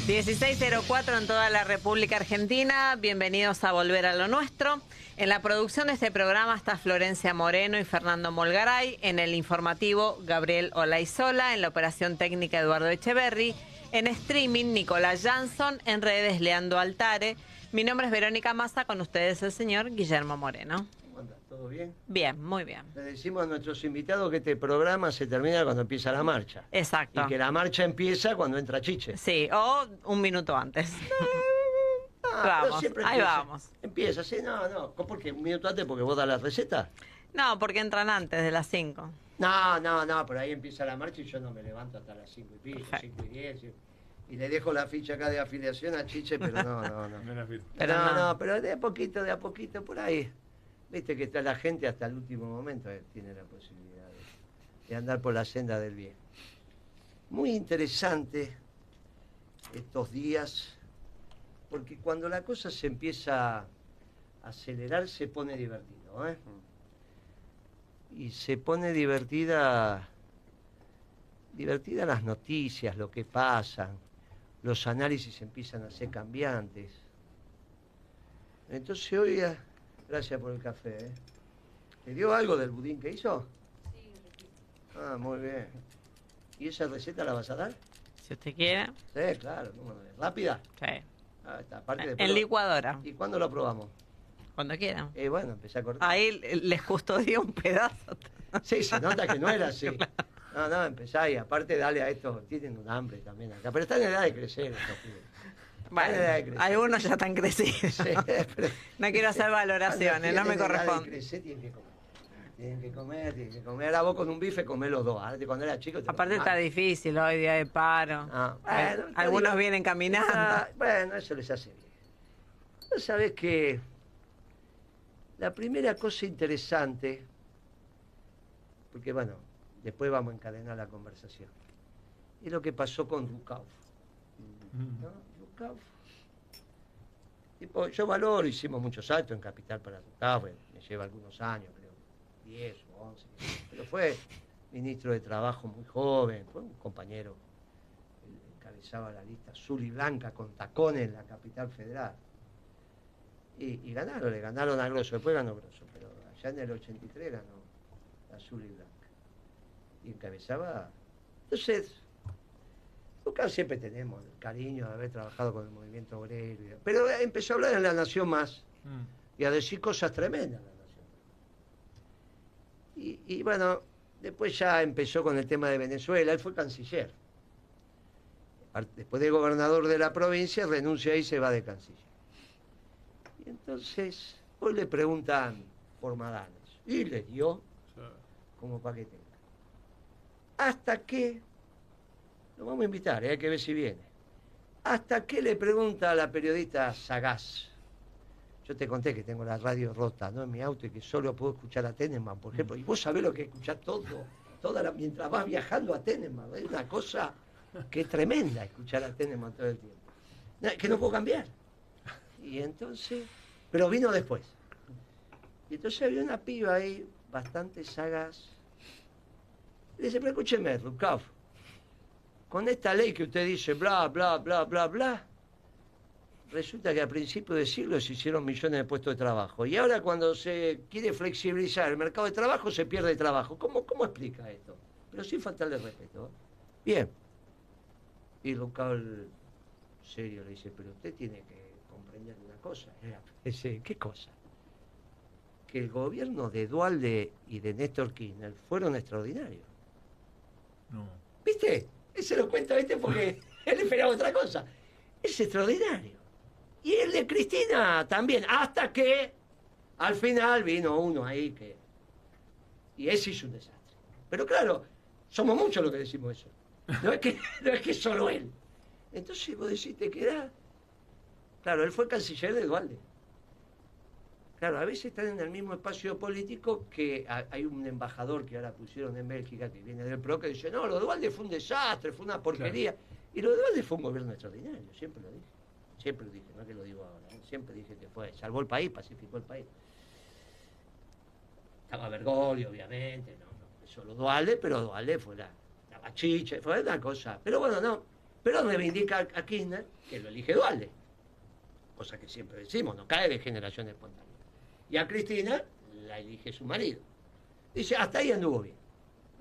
16:04 en toda la República Argentina. Bienvenidos a Volver a lo Nuestro. En la producción de este programa está Florencia Moreno y Fernando Molgaray. En el informativo, Gabriel Olaizola. En la operación técnica, Eduardo Echeverry. En streaming, Nicolás Jansson. En redes, Leandro Altare. Mi nombre es Verónica Massa. Con ustedes el señor Guillermo Moreno. ¿Cómo andas? ¿Todo bien? Bien, muy bien. Le decimos a nuestros invitados que este programa se termina cuando empieza la marcha. Exacto. Y que la marcha empieza cuando entra Chiche. Sí, o un minuto antes. Vamos, ahí vamos. Empieza, sí, no. ¿Por qué? ¿Un minuto antes porque vos das la receta? No, porque entran antes de las 5. No, por ahí empieza la marcha y yo no me levanto hasta las 5 y pico, Perfecto. 5:10. Y le dejo la ficha acá de afiliación a Chiche, pero no. Pero no. Pero de a poquito, por ahí. Viste que está la gente hasta el último momento tiene la posibilidad de andar por la senda del bien. Muy interesante estos días, porque cuando la cosa se empieza a acelerar se pone divertido, ¿eh? Y se pone divertida las noticias, lo que pasa, los análisis empiezan a ser cambiantes. Entonces hoy, gracias por el café, ¿eh? ¿Te dio algo del budín que hizo? Sí, riquísimo. Ah, muy bien. ¿Y esa receta la vas a dar? Si usted quiere. Sí, claro, ¿cómo no? ¿Rápida? Sí. Ah, está. Aparte después En licuadora. ¿Y cuándo lo probamos? Cuando quieran. Bueno, empecé a cortar. Ahí les custodio un pedazo. Sí, se nota que no era así. No, empezá y aparte dale a estos, tienen un hambre también acá, pero están en edad de crecer estos pibes. Bueno, algunos ya están crecidos. Sí, pero No quiero hacer valoraciones, no me corresponde. Crecer, tienen que comer. Ahora vos con un bife comés los dos. Ahora cuando era chico Aparte está difícil hoy, día de paro. Bueno, Algunos vienen caminando. Bueno, eso les hace bien. Vos sabés que la primera cosa interesante, porque bueno, después vamos a encadenar la conversación, es lo que pasó con Rukauf. ¿No? Rukauf. Tipo, yo valoro, hicimos muchos actos en Capital para Rukauf, me lleva algunos años, creo, 10 o 11, pero fue ministro de Trabajo muy joven, fue un compañero, él encabezaba la lista azul y blanca con tacones en la Capital Federal. Y ganaron, le ganaron a Grosso, después ganó Grosso, pero allá en el 83 ganó azul y blanca. Y encabezaba. Entonces, acá siempre tenemos el cariño de haber trabajado con el movimiento obrero, pero empezó a hablar en La Nación Más y a decir cosas tremendas en La Nación. Y bueno, después ya empezó con el tema de Venezuela, él fue canciller. Después de gobernador de la provincia, renuncia y se va de canciller. Y entonces, hoy le preguntan por Madanes, y le dio como para que tenga. Hasta que, lo vamos a invitar, hay que ver si viene. Hasta que le pregunta a la periodista sagaz. Yo te conté que tengo la radio rota, ¿no? En mi auto y que solo puedo escuchar a Tenenbaum, por ejemplo. Y vos sabés lo que es escuchar mientras vas viajando a Tenenbaum. Es una cosa que es tremenda escuchar a Tenenbaum todo el tiempo. Que no puedo cambiar. Y entonces, pero vino después. Y entonces había una piba ahí, bastante sagaz. Y dice, pero escúcheme, Rukauf, con esta ley que usted dice, bla, bla, resulta que a principios de siglo se hicieron millones de puestos de trabajo. Y ahora cuando se quiere flexibilizar el mercado de trabajo, se pierde trabajo. ¿Cómo explica esto? Pero sin faltarle respeto, ¿eh? Bien. Y Rukauf, serio, le dice, pero usted tiene que comprender una cosa. Dice, ¿qué cosa? Que el gobierno de Duhalde y de Néstor Kirchner fueron extraordinarios. No. ¿Viste? Él se lo cuenta, ¿viste? Porque él esperaba otra cosa. Es extraordinario. Y el de Cristina también, hasta que al final vino uno ahí que... Y ese hizo un desastre. Pero claro, somos muchos los que decimos eso. No es que solo él. Entonces vos decís, te quedás... Claro, él fue canciller de Duhalde. Claro, a veces están en el mismo espacio político que hay un embajador que ahora pusieron en Bélgica, que viene del PRO, que dice, no, lo de Duhalde fue un desastre, fue una porquería. Claro. Y lo de Duhalde fue un gobierno extraordinario, siempre lo dije. Siempre lo dije, no es que lo digo ahora, ¿eh? Siempre dije que fue, salvó el país, pacificó el país. Estaba Bergoglio, obviamente, no solo Duhalde, pero Duhalde fue la bachicha, fue una cosa. Pero bueno, no, Pero reivindica a Kirchner, que lo elige Duhalde. Cosa que siempre decimos, no cae de generación espontánea. Y a Cristina la elige su marido. Dice, hasta ahí anduvo bien.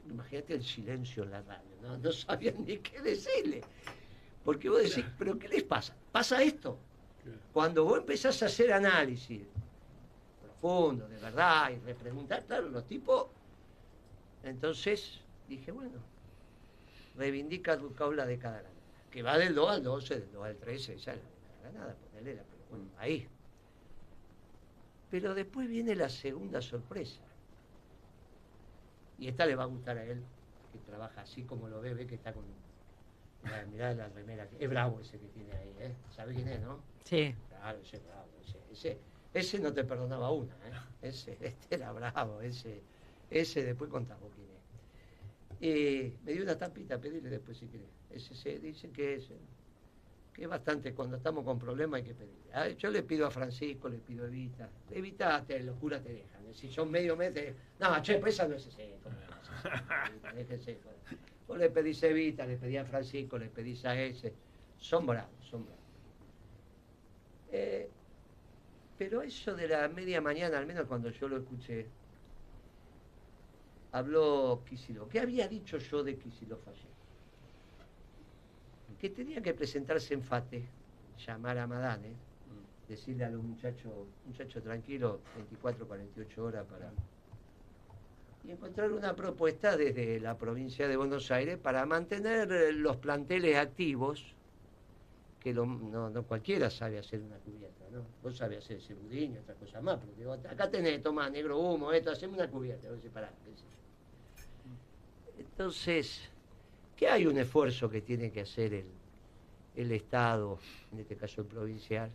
Imagínate el silencio en la radio, ¿no? No sabían ni qué decirle. Porque vos decís, ¿pero qué les pasa? Pasa esto. Cuando vos empezás a hacer análisis profundo, de verdad, y repreguntar, claro, los tipos... Entonces dije, bueno, reivindica Ducau la década ganada, que va del 2 al 12, del 2 al 13, esa es la década ganada, ponele la, pero bueno, ahí. Pero después viene la segunda sorpresa. Y esta le va a gustar a él, que trabaja así como lo ve que está con... Mirá la remera, es bravo ese que tiene ahí, ¿eh? ¿Sabés quién es, no? Sí. Claro, ese es bravo, ese no te perdonaba una, ¿eh? Este era bravo, ese después contá vos quién es. Me dio una tapita, pedile después si querés. Ese dicen que es bastante, cuando estamos con problemas hay que pedirle. Yo le pido a Francisco, le pido a Evita. Evita, locura te dejan. Si son medio mes, no, che, pues esa no es ese. Déjese, vos le pedís a Evita, le pedís a Francisco, le pedís a ese. Son bravos, son bravos. Pero eso de la media mañana, al menos cuando yo lo escuché, habló Kicillof. ¿Qué había dicho yo de Kicillof ayer? Que tenía que presentarse en FATE, llamar a Madane, decirle a los muchachos tranquilos, 24, 48 horas para... Y encontrar una propuesta desde la provincia de Buenos Aires para mantener los planteles activos, que no cualquiera sabe hacer una cubierta, ¿no? Vos sabés hacer ese budín y otra cosa más, porque vos, acá tenés, tomá, negro humo, esto, hacemos una cubierta, a ver si pará, qué sé yo. Entonces, que hay un esfuerzo que tiene que hacer el Estado, en este caso el provincial,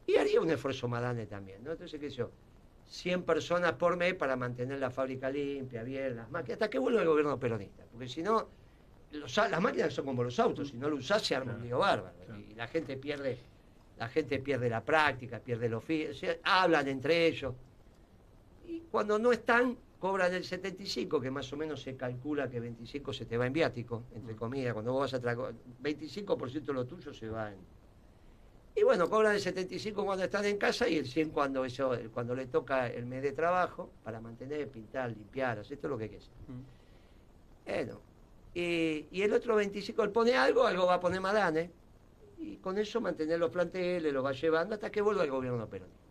y haría un esfuerzo Madane también, ¿no? Entonces, qué sé yo, 100 personas por mes para mantener la fábrica limpia, bien, las máquinas, hasta que vuelva el gobierno peronista, porque si no, las máquinas son como los autos, si no lo usás se arma un lío bárbaro, y la gente pierde la práctica, pierde el oficio, hablan entre ellos, y cuando no están, cobran el 75, que más o menos se calcula que 25 se te va en viático, entre comillas, cuando vos vas a traer 25% de lo tuyo se va en... Y bueno, cobran el 75 cuando están en casa y el 100 cuando le toca el mes de trabajo, para mantener, pintar, limpiar, hacer todo lo que hay que hacer. Bueno, y el otro 25, él pone algo va a poner Madane, y con eso mantener los planteles, lo va llevando hasta que vuelva el gobierno peronista.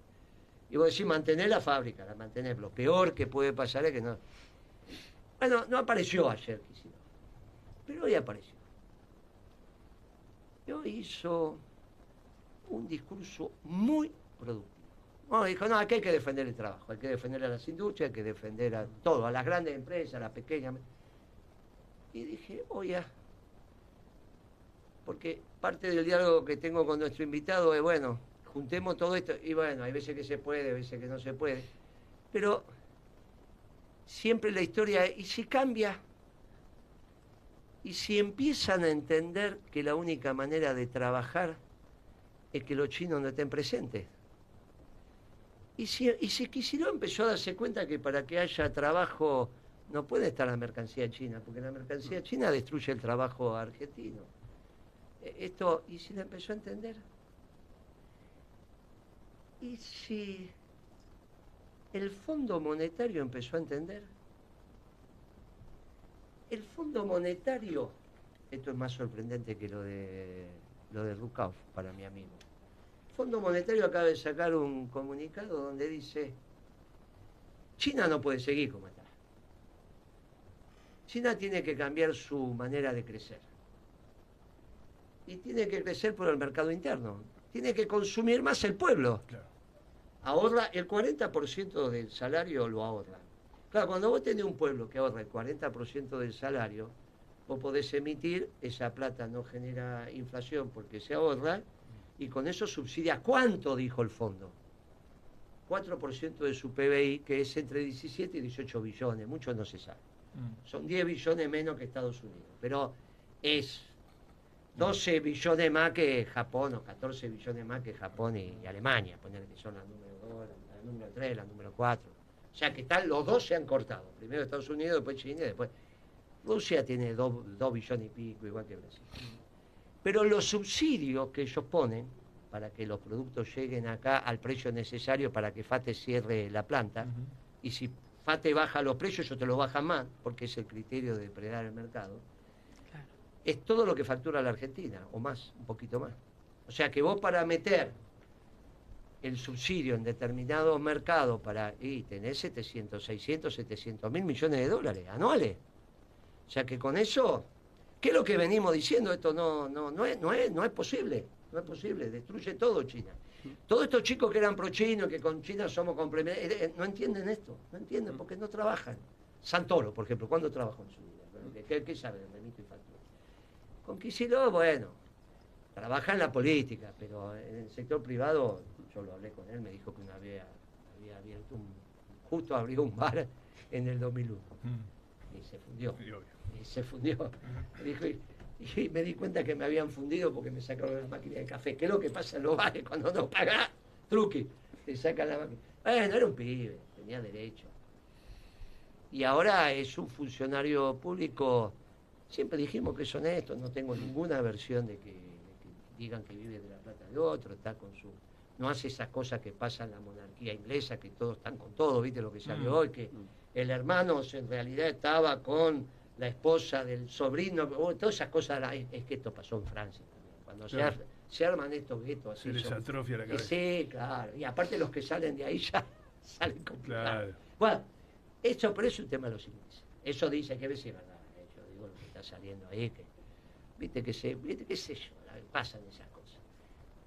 Y vos decís, mantener la fábrica, la mantener. Lo peor que puede pasar es que no... Bueno, no apareció ayer Kicillof, pero hoy apareció. Y hoy hizo un discurso muy productivo. Bueno, dijo, no, aquí hay que defender el trabajo, hay que defender a las industrias, hay que defender a todo, a las grandes empresas, a las pequeñas. Y dije, oye, porque parte del diálogo que tengo con nuestro invitado es, bueno, juntemos todo esto, y bueno, hay veces que se puede, hay veces que no se puede, pero siempre la historia, ¿y si cambia? ¿Y si empiezan a entender que la única manera de trabajar es que los chinos no estén presentes? ¿Y si Kicillof empezó a darse cuenta que para que haya trabajo no puede estar la mercancía china, porque la mercancía china destruye el trabajo argentino? ¿Y si la empezó a entender? ¿Y si el Fondo Monetario empezó a entender? El Fondo Monetario, esto es más sorprendente que lo de Rukauf para mi amigo. El Fondo Monetario acaba de sacar un comunicado donde dice, China no puede seguir como está. China tiene que cambiar su manera de crecer. Y tiene que crecer por el mercado interno. Tiene que consumir más el pueblo. Claro. Ahorra el 40% del salario, lo ahorra. Claro, cuando vos tenés un pueblo que ahorra el 40% del salario, vos podés emitir, esa plata no genera inflación porque se ahorra, y con eso subsidia. ¿Cuánto dijo el fondo? 4% de su PBI, que es entre 17 y 18 billones, mucho no se sabe. Son 10 billones menos que Estados Unidos, pero es 12 billones más que Japón, o 14 billones más que Japón y Alemania, poner que son la número 2, la número 3, la número 4. O sea que los dos se han cortado. Primero Estados Unidos, después China y después... Rusia tiene 2 billones y pico, igual que Brasil. Pero los subsidios que ellos ponen para que los productos lleguen acá al precio necesario para que FATE cierre la planta, y si FATE baja los precios, ellos te los bajan más, porque es el criterio de depredar el mercado, claro, es todo lo que factura la Argentina, o más, un poquito más. O sea que vos para meter el subsidio en determinados mercados y tenés 700, 600, 700 mil millones de dólares anuales. O sea que con eso, ¿qué es lo que venimos diciendo? Esto no es posible. No es posible, destruye todo China. Todos estos chicos que eran pro-chinos, que con China somos complementarios, no entienden esto, no entienden porque no trabajan. Santoro, por ejemplo, ¿cuándo trabajó en su vida? ¿Qué sabe de remito y factura? Con Kicillof, bueno, trabaja en la política, pero en el sector privado, yo lo hablé con él, me dijo que una vez había abierto justo abrió un bar en el 2001. Y se fundió. Y se fundió. Me dijo, y me di cuenta que me habían fundido porque me sacaron la máquina de café. ¿Qué es lo que pasa en los bares cuando no pagás? Truqui, te sacan la máquina. Bueno, era un pibe, tenía derecho. Y ahora es un funcionario público. Siempre dijimos que es honesto, no tengo ninguna versión de que digan que vive de la plata de otro, está con su... No hace esas cosas que pasan en la monarquía inglesa, que todos están con todo, ¿viste lo que salió hoy? Que el hermano en realidad estaba con la esposa del sobrino, todas esas cosas, es que esto pasó en Francia también. Cuando claro, se arman estos guetos así. Se les atrofia la cabeza. Sí, claro. Y aparte los que salen de ahí ya salen complicados. Claro. Bueno, pero es un tema de los ingleses. Eso dice que a veces es verdad. Yo digo lo que está saliendo ahí, que viste qué sé yo, pasan esas cosas.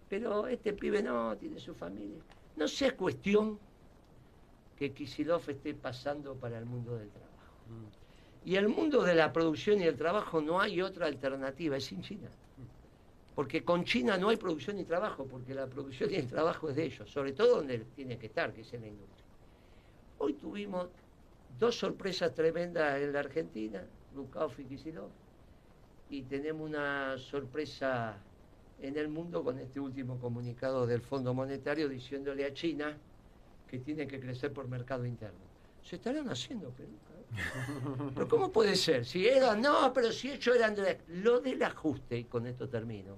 Pero este pibe no, tiene su familia. No sea cuestión que Kicillof esté pasando para el mundo del trabajo. Y el mundo de la producción y el trabajo no hay otra alternativa, es sin China. Porque con China no hay producción ni trabajo, porque la producción y el trabajo es de ellos, sobre todo donde tiene que estar, que es en la industria. Hoy tuvimos dos sorpresas tremendas en la Argentina, Lukauf y Kicillof, y tenemos una sorpresa en el mundo con este último comunicado del Fondo Monetario diciéndole a China que tiene que crecer por mercado interno. Se estarán haciendo peluca. Pero ¿cómo puede ser? Si eran, no, pero si ellos eran lo del ajuste, y con esto termino.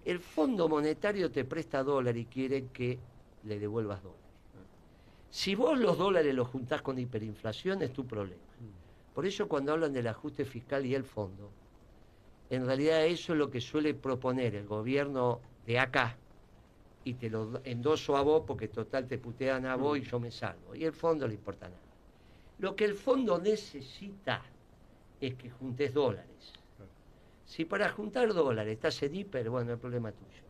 El Fondo Monetario te presta dólar y quiere que le devuelvas dólares. Si vos los dólares los juntás con hiperinflación es tu problema. Por eso cuando hablan del ajuste fiscal y el fondo, en realidad eso es lo que suele proponer el gobierno de acá, y te lo endoso a vos porque total te putean a vos y yo me salvo. Y el fondo no le importa nada. Lo que el fondo necesita es que juntes dólares. Si para juntar dólares estás en hiper, bueno, el problema es tuyo.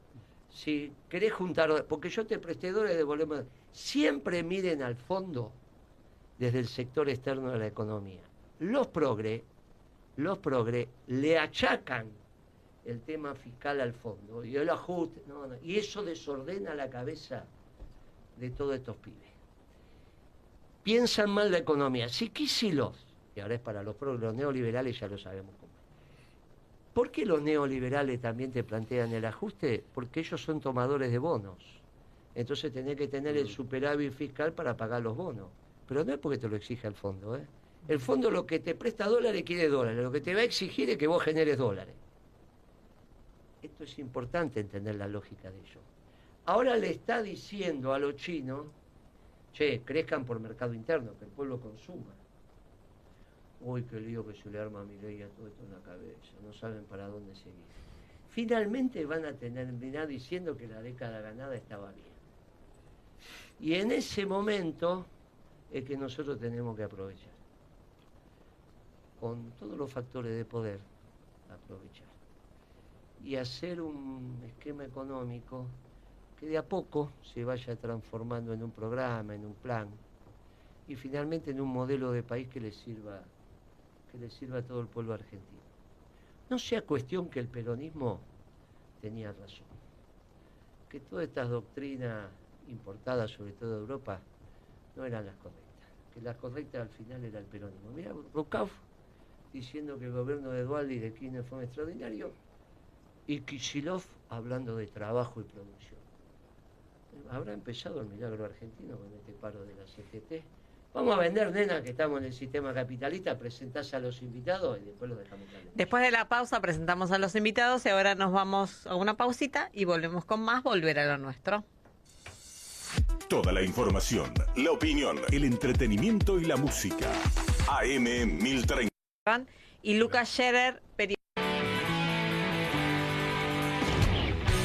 Si querés juntar dólares, porque yo te presté dólares, devolvemos. Siempre miren al fondo desde el sector externo de la economía. Los progres le achacan el tema fiscal al fondo y el ajuste, y eso desordena la cabeza de todos estos pibes. Piensan mal la economía. Si Kicillof, y ahora es para los progres, los neoliberales ya lo sabemos cómo. ¿Por qué los neoliberales también te plantean el ajuste? Porque ellos son tomadores de bonos. Entonces tenés que tener el superávit fiscal para pagar los bonos. Pero no es porque te lo exija el fondo, ¿eh? El fondo lo que te presta dólares quiere dólares. Lo que te va a exigir es que vos generes dólares. Esto es importante entender la lógica de ello. Ahora le está diciendo a los chinos, che, crezcan por mercado interno, que el pueblo consuma. Uy, qué lío que se le arma a Milei a todo esto en la cabeza. No saben para dónde seguir. Finalmente van a terminar diciendo que la década ganada estaba bien. Y en ese momento es que nosotros tenemos que aprovechar. Con todos los factores de poder, aprovechar. Y hacer un esquema económico que de a poco se vaya transformando en un programa, en un plan, y finalmente en un modelo de país que le sirva a todo el pueblo argentino. No sea cuestión que el peronismo tenía razón, que todas estas doctrinas importadas, sobre todo de Europa, no eran las correctas, que las correctas al final era el peronismo. Mira, Lukauf diciendo que el gobierno de Dualde y de Kirchner fue extraordinario, y Kicillof hablando de trabajo y producción. Habrá empezado el milagro argentino con este paro de la CGT, Vamos a vender, nena, que estamos en el sistema capitalista, presentás a los invitados y después los dejamos hablar. Después de la pausa presentamos a los invitados y ahora nos vamos a una pausita y volvemos con más Volver a lo Nuestro. Toda la información, la opinión, el entretenimiento y la música. AM 1030. Y Lucas Scherer,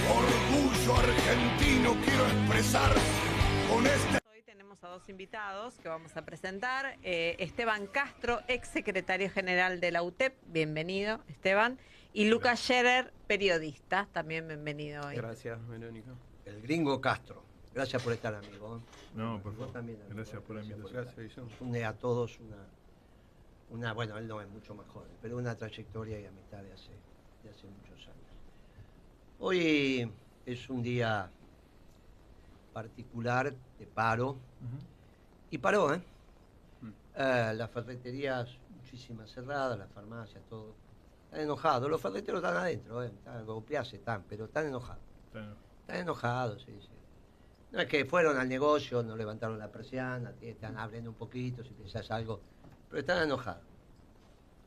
Orgullo argentino quiero expresar con este... Hoy tenemos a dos invitados que vamos a presentar. Esteban Castro, ex secretario general de la UTEP, bienvenido Esteban. Y Lucas Scherer, periodista, también bienvenido hoy. Gracias, Verónica. El gringo Castro. Gracias por estar, amigo. No, por Vos favor. también, amigo. Gracias por la invitación. Gracias, nos une a todos una, bueno, él no es mucho más joven, pero una trayectoria y amistad de hace muchos años. Hoy es un día particular de paro, y paró, ¿eh? Las ferreterías, muchísimas cerradas, las farmacias, todo. Están enojados, los ferreteros están adentro, están golpeados, pero están enojados. Están enojados, sí. No es que fueron al negocio, no levantaron la persiana, están abriendo un poquito, si pensás algo, pero están enojados.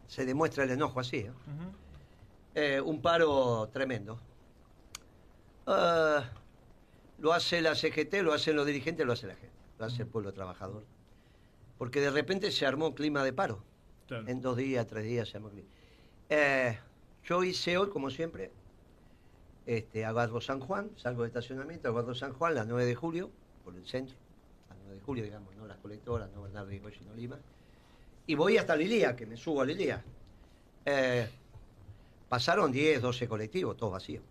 Se demuestra el enojo así, un paro tremendo. Lo hace la CGT, lo hacen los dirigentes, lo hace la gente, lo hace el pueblo trabajador. Porque de repente se armó un clima de paro. Claro. En 2 días, 3 días se armó el clima. Yo hice hoy, como siempre, agarro San Juan, salgo de estacionamiento, agarro San Juan, la 9 de julio, por el centro, la 9 de julio, digamos, no las colectoras, no Bernardo Rigoyen, no Lima, y voy hasta Lilía, que me subo a Lilía. Pasaron 10, 12 colectivos, todos vacíos.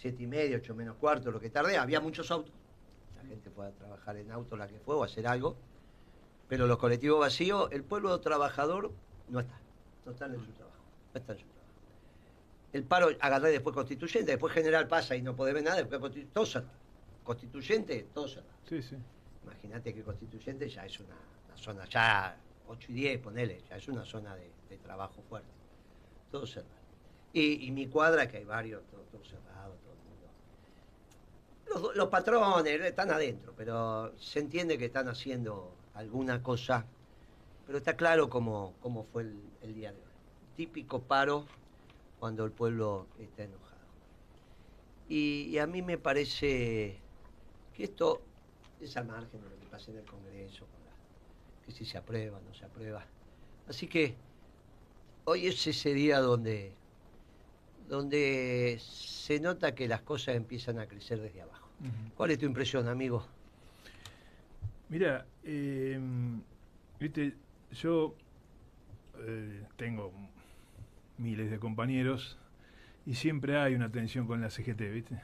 7:30, 8 menos cuarto, lo que tardé, había muchos autos, la gente fue a trabajar en auto, la que fue, o a hacer algo, pero los colectivos vacíos, el pueblo trabajador no está en su trabajo, no está en su trabajo. El paro, agarré después constituyente, después general pasa y no puede ver nada, después todo cerrado. Constituyente, todo cerrado. Sí, sí. Imagínate que constituyente ya es una zona, ya 8 y 10, ponele, ya es una zona de trabajo fuerte. Todo cerrado. Y mi cuadra, que hay varios, todo cerrado, todo el mundo. Los patrones están adentro, pero se entiende que están haciendo alguna cosa, pero está claro cómo fue el día de hoy. Típico paro cuando el pueblo está enojado. Y a mí me parece que esto es al margen de lo que pasa en el Congreso, que si se aprueba, no se aprueba. Así que hoy es ese día donde se nota que las cosas empiezan a crecer desde abajo. ¿Cuál es tu impresión, amigo? Mira, viste, yo tengo miles de compañeros y siempre hay una tensión con la CGT, ¿viste?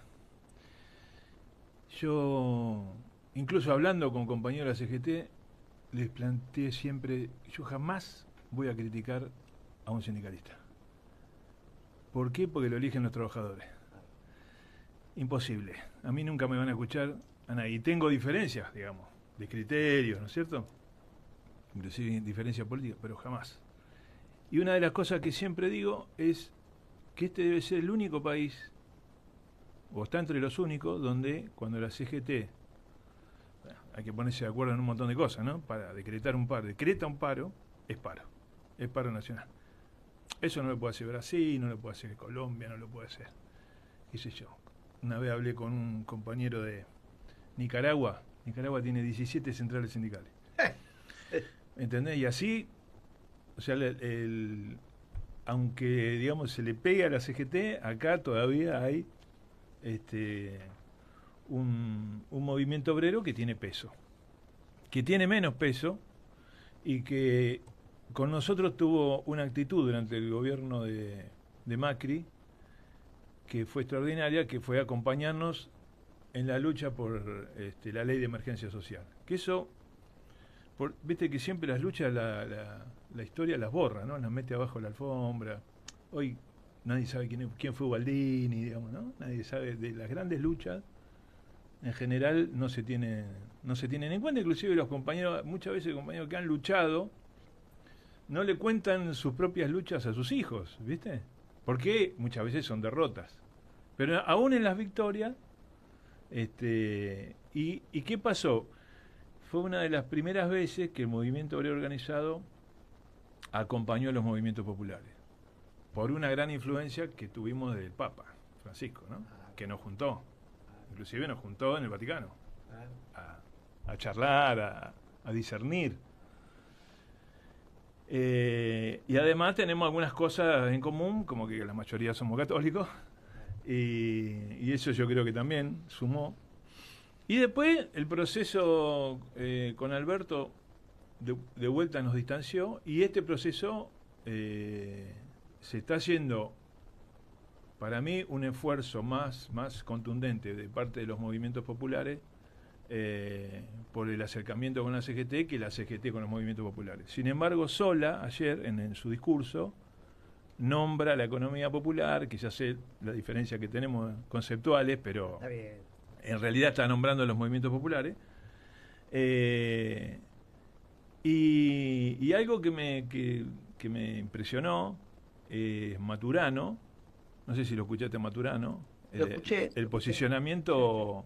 Yo, incluso hablando con compañeros de la CGT, les planteé siempre, yo jamás voy a criticar a un sindicalista. ¿Por qué? Porque lo eligen los trabajadores. Imposible. A mí nunca me van a escuchar a nadie. Y tengo diferencias, digamos, de criterios, ¿no es cierto? Inclusive diferencias políticas, pero jamás. Y una de las cosas que siempre digo es que este debe ser el único país, o está entre los únicos, donde cuando la CGT, bueno, hay que ponerse de acuerdo en un montón de cosas, ¿no? Para decretar un paro, decreta un paro, es paro nacional. Eso no lo puede hacer Brasil, no lo puede hacer Colombia, no lo puede hacer, qué sé yo. Una vez hablé con un compañero de Nicaragua tiene 17 centrales sindicales. ¿Entendés? Y así, o sea, aunque, digamos, se le pegue a la CGT, acá todavía hay un movimiento obrero que tiene peso, que tiene menos peso y que con nosotros tuvo una actitud durante el gobierno de Macri que fue extraordinaria, que fue acompañarnos en la lucha por la ley de emergencia social. Que eso, viste que siempre las luchas la historia las borra, ¿no? Las mete abajo de la alfombra. Hoy nadie sabe quién fue Baldini, digamos, ¿no? Nadie sabe de las grandes luchas. En general no se tienen en cuenta, inclusive los compañeros, muchas veces compañeros que han luchado, no le cuentan sus propias luchas a sus hijos, ¿viste? Porque muchas veces son derrotas. Pero aún en las victorias, ¿y qué pasó? fue una de las primeras veces que el movimiento obrero organizado acompañó a los movimientos populares, por una gran influencia que tuvimos del Papa Francisco, ¿no? Que nos juntó, inclusive nos juntó en el Vaticano, a charlar, a discernir. Y además tenemos algunas cosas en común, como que la mayoría somos católicos, y eso yo creo que también sumó. Y después el proceso con Alberto de vuelta nos distanció, y este proceso se está haciendo, para mí, un esfuerzo más contundente de parte de los movimientos populares por el acercamiento con la CGT que la CGT con los movimientos populares. Sin embargo, Sola, ayer, en su discurso, nombra la economía popular, que ya sé la diferencia que tenemos conceptuales, pero Está bien. en realidad está nombrando a los movimientos populares. Y algo que me impresionó es Maturano. No sé si lo escuchaste, Maturano. Lo escuché. El posicionamiento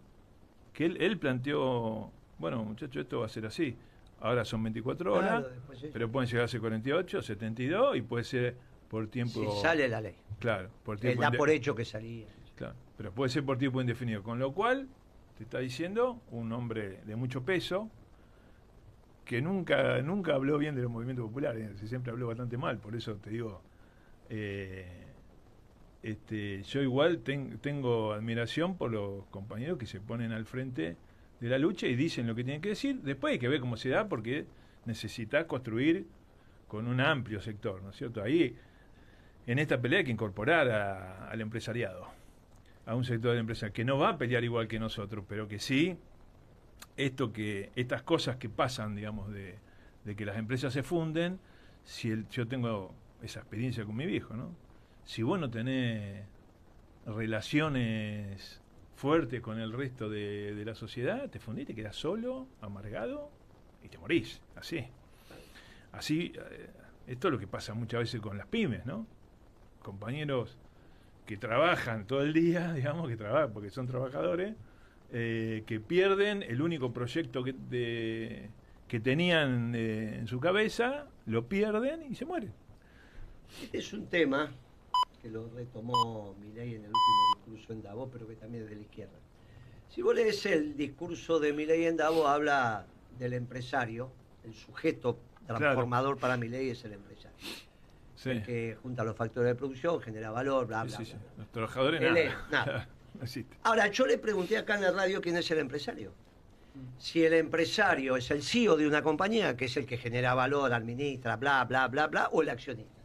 que él planteó. Bueno, muchachos, esto va a ser así. Ahora son 24 horas, Claro, después sí. pero pueden llegar a ser 48, 72 y puede ser por tiempo. Si sale la ley. Claro, por Él tiempo. da por hecho que salía. Claro, pero puede ser por tiempo indefinido. Con lo cual, te está diciendo un hombre de mucho peso que nunca habló bien de los movimientos populares, siempre habló bastante mal. Por eso te digo, yo igual tengo admiración por los compañeros que se ponen al frente de la lucha y dicen lo que tienen que decir. Después hay que ver cómo se da, porque necesitas construir con un amplio sector, ¿no es cierto? Ahí, en esta pelea hay que incorporar al empresariado, a un sector del empresariado, que no va a pelear igual que nosotros, pero que sí, estas cosas que pasan, digamos, de que las empresas se funden, yo tengo esa experiencia con mi viejo, ¿no? Si vos no tenés relaciones fuertes con el resto de la sociedad, te fundís, te quedás solo, amargado, y te morís, así. Esto es lo que pasa muchas veces con las pymes, ¿no? Compañeros que trabajan todo el día, digamos, que trabajan porque son trabajadores, que pierden el único proyecto que tenían en su cabeza, lo pierden y se mueren. Este es un tema que lo retomó Milei en el último discurso en Davos, pero que también es de la izquierda. Si vos lees el discurso de Milei en Davos, habla del empresario, el sujeto transformador para Milei es el empresario. Sí. El que junta los factores de producción, genera valor, bla, bla, Sí, sí. bla. Los trabajadores Nada. No existe. Ahora, yo le pregunté acá en la radio quién es el empresario. Si el empresario es el CEO de una compañía, que es el que genera valor, administra, bla, bla, bla, bla, o el accionista.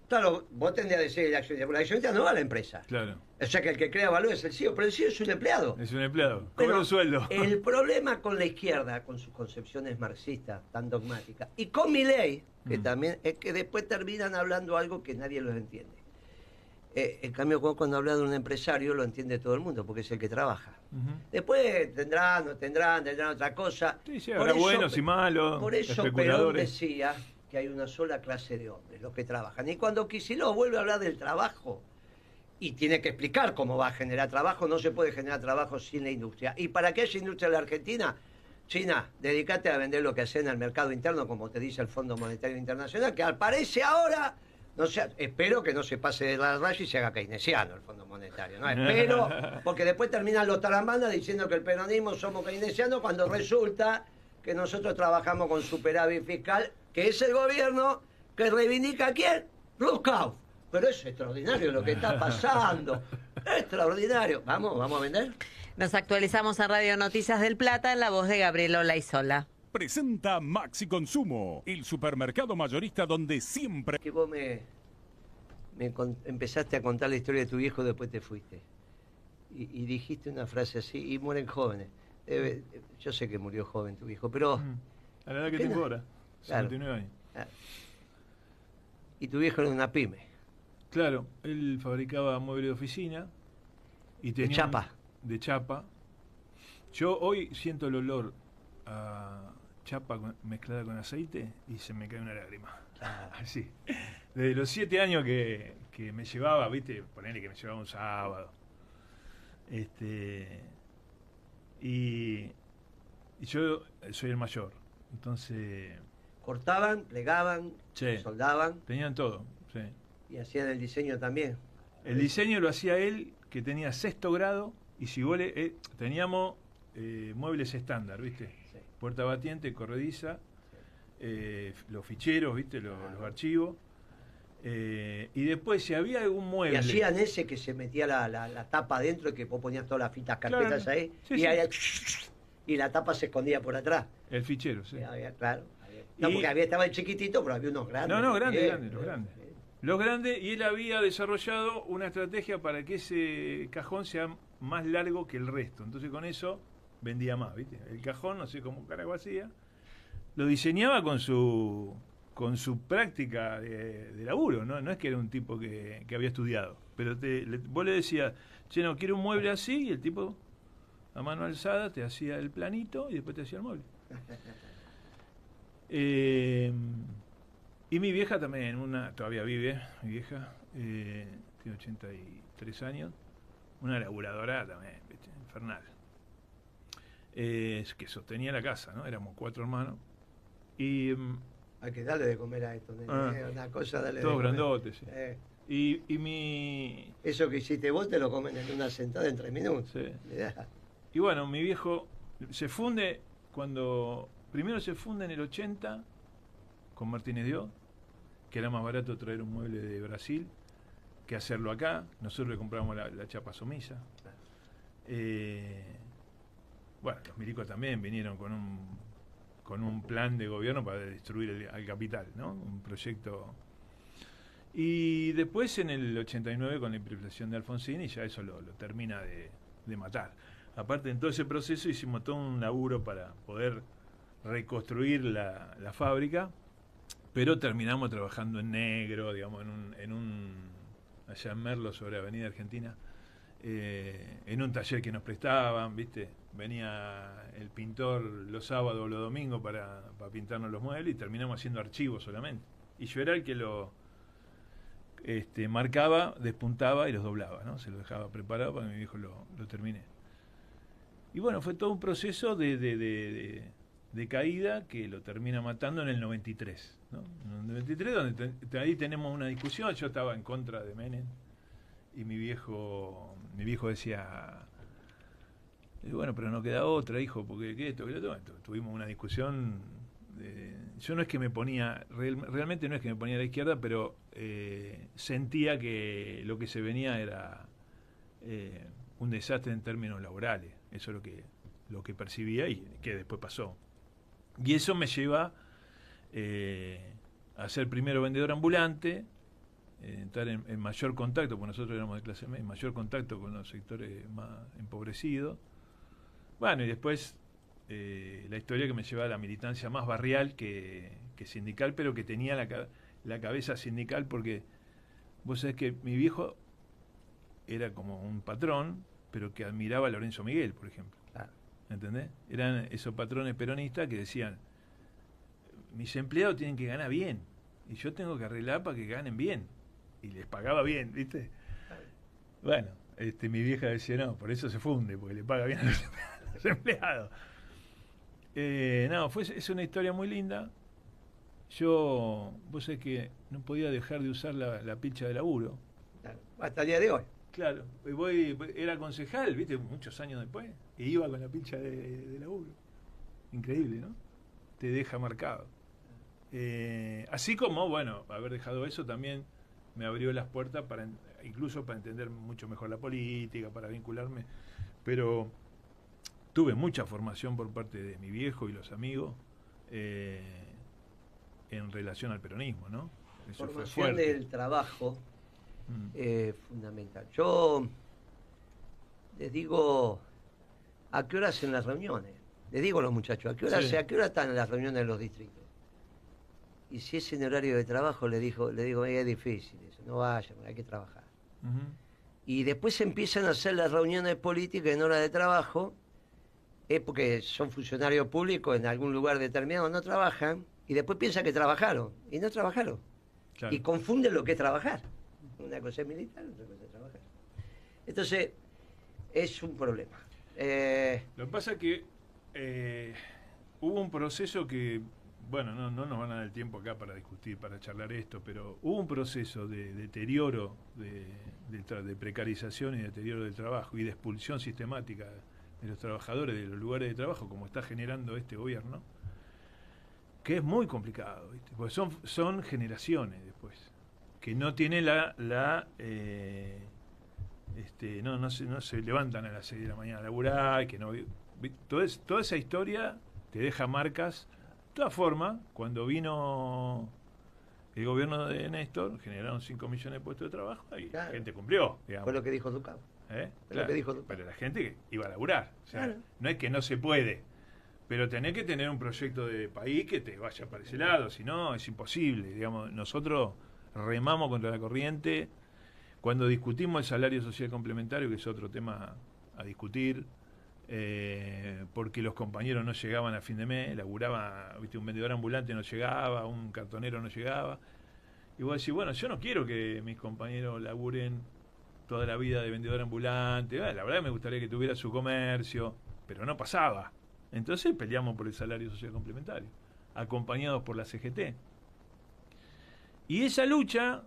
Claro, vos tendrías que decir el accionista, porque el accionista no va a la empresa. Claro. O sea que el que crea valor es el CEO, pero el CEO es un empleado. Es un empleado. Cobra Pero un sueldo. el problema con la izquierda, con sus concepciones marxistas tan dogmáticas, y con Milei, que también, es que después terminan hablando algo que nadie los entiende. En cambio, cuando habla de un empresario, lo entiende todo el mundo, porque es el que trabaja. Después tendrán otra cosa. Sí, habrá buenos y malos, Por eso Perón especuladores. decía que hay una sola clase de hombres, los que trabajan. Y cuando Kicillof vuelve a hablar del trabajo, y tiene que explicar cómo va a generar trabajo, no se puede generar trabajo sin la industria. Y para que haya industria en la Argentina, China, dedícate a vender lo que hacen al mercado interno, como te dice el Fondo Monetario Internacional, que aparece ahora. No sé, espero que no se pase de la raya y se haga keynesiano el Fondo Monetario, ¿no? Espero, porque después terminan los tarambandas diciendo que el peronismo somos keynesianos cuando resulta que nosotros trabajamos con superávit fiscal, que es el gobierno que reivindica a quién, Rothschild. Pero es extraordinario lo que está pasando, extraordinario. Vamos a vender. Nos actualizamos a Radio Noticias del Plata en la voz de Gabriel Olaizola. Presenta Maxi Consumo, el supermercado mayorista donde siempre... Que vos empezaste a contar la historia de tu viejo, después te fuiste. Y dijiste una frase así, y mueren jóvenes. Yo sé que murió joven tu viejo, pero... A la edad que tengo ahora, 59 años. Y tu viejo era una pyme. Claro, él fabricaba muebles de oficina. Y tenía De chapa. De chapa. Yo hoy siento el olor a chapa mezclada con aceite y se me cae una lágrima. Así. Desde los 7 años que me llevaba, viste, ponele que me llevaba un sábado. Y Y yo soy el mayor. Entonces... Cortaban, plegaban, Sí. soldaban Tenían todo, sí. y hacían el diseño también. El diseño lo hacía él, que tenía 6º grado, y si vos teníamos muebles estándar, ¿viste? Sí. Puerta batiente, corrediza, los ficheros, ¿viste? Los archivos. Y después, si había algún Y mueble... hacían ese que se metía la tapa adentro y que vos ponías todas las fitas carpetas Claro. ahí, Sí, y, sí. ahí y la tapa se escondía por atrás. El fichero, sí. Y claro. No, Y- porque estaba el chiquitito, pero había unos grandes. No, grandes, bien, grandes, los bien, grandes. bien. Los grandes, y él había desarrollado una estrategia para que ese cajón sea más largo que el resto. Entonces con eso vendía más, ¿viste? El cajón, no sé cómo carajo hacía, lo diseñaba con su práctica de laburo, ¿no? No es que era un tipo que había estudiado. Pero vos le decías, che, no, quiero un mueble así, y el tipo, a mano alzada, te hacía el planito y después te hacía el mueble. Y mi vieja también, todavía vive, mi vieja, tiene 83 años, una laburadora también, ¿viste? Infernal. Que sostenía la casa, ¿no? Éramos 4 hermanos. Y Hay que darle de comer a esto, nene, una cosa darle todos de comer. grandotes, sí. Y mi... Eso que hiciste vos te lo comen en una sentada en 3 minutos. Sí. Mirá. Y bueno, mi viejo se funde primero se funde en el 80 con Martínez Dios, que era más barato traer un mueble de Brasil que hacerlo acá. Nosotros le compramos la chapa somisa. Bueno, los milicos también vinieron con un plan de gobierno para destruir al capital, ¿no? Un proyecto. Y después en el 89 con la implementación de Alfonsín, y ya eso lo termina de matar. Aparte, en todo ese proceso hicimos todo un laburo para poder reconstruir la fábrica, pero terminamos trabajando en negro, digamos, allá en Merlo, sobre Avenida Argentina, en un taller que nos prestaban, ¿viste? Venía el pintor los sábados o los domingos para pintarnos los muebles, y terminamos haciendo archivos solamente. Y yo era el que lo marcaba, despuntaba y los doblaba, ¿no? Se los dejaba preparado para que mi viejo lo termine. Y bueno, fue todo un proceso de caída que lo termina matando en el 93, ¿no? En el 93, donde ahí tenemos una discusión. Yo estaba en contra de Menem, y mi viejo decía, bueno, pero no queda otra, hijo, porque ¿qué esto? Tuvimos una discusión. Yo no es que me ponía, realmente no es que me ponía a la izquierda, pero sentía que lo que se venía era un desastre en términos laborales. Eso es lo que percibía y que después pasó. Y eso me lleva a ser primero vendedor ambulante, estar en mayor contacto, porque nosotros éramos de clase media, en mayor contacto con los sectores más empobrecidos. Bueno, y después la historia que me lleva a la militancia más barrial que sindical, pero que tenía la cabeza sindical, porque vos sabés que mi viejo era como un patrón, pero que admiraba a Lorenzo Miguel, por ejemplo. Claro. ¿Entendés? Eran esos patrones peronistas que decían, mis empleados tienen que ganar bien, y yo tengo que arreglar para que ganen bien. Y les pagaba bien, ¿viste? Bueno, mi vieja decía, no, por eso se funde, porque le paga bien a los empleados. Es una historia muy linda. Vos sabés que no podía dejar de usar la pilcha de laburo. Claro. Hasta el día de hoy. Claro, era concejal, ¿viste? Muchos años después, e iba con la pilcha de laburo. Increíble, ¿no? Te deja marcado. Así como, bueno, haber dejado eso también me abrió las puertas incluso para entender mucho mejor la política, para vincularme. Pero tuve mucha formación por parte de mi viejo y los amigos en relación al peronismo, ¿no? Eso fue Formación fuerte. del trabajo fundamental. Yo les digo a qué hora hacen las reuniones. Les digo a los muchachos, ¿a qué hora están las reuniones en los distritos? Y si es en horario de trabajo, le digo, es difícil eso, no vayan, hay que trabajar. Ujú. Y después empiezan a hacer las reuniones políticas en hora de trabajo, porque son funcionarios públicos en algún lugar determinado, no trabajan, y después piensan que trabajaron, y no trabajaron. Claro. Y confunden lo que es trabajar. Una cosa es militar, otra cosa es trabajar. Entonces, es un problema. Lo que pasa es que hubo un proceso que, bueno, no nos van a dar el tiempo acá para discutir, para charlar esto, pero hubo un proceso de deterioro, de precarización y deterioro del trabajo y de expulsión sistemática de los trabajadores de los lugares de trabajo, como está generando este gobierno, que es muy complicado, ¿viste? Porque son generaciones después, que no tienen no se levantan a las 6 de la mañana a laburar, que no, toda esa historia te deja marcas. De todas formas, cuando vino el gobierno de Néstor, generaron 5 millones de puestos de trabajo y la gente cumplió, digamos. Fue lo que dijo Ducado. Claro, pero la gente que iba a laburar. O sea, no es que no se puede, pero tenés que tener un proyecto de país que te vaya para ese lado, si no es imposible. Digamos, nosotros remamos contra la corriente. Cuando discutimos el salario social complementario, que es otro tema a discutir, porque los compañeros no llegaban a fin de mes, laburaba, ¿viste? Un vendedor ambulante no llegaba, un cartonero no llegaba. Y vos decís, bueno, yo no quiero que mis compañeros laburen toda la vida de vendedor ambulante. La verdad me gustaría que tuviera su comercio, pero no pasaba. Entonces peleamos por el salario social complementario, acompañados por la CGT. Y esa lucha,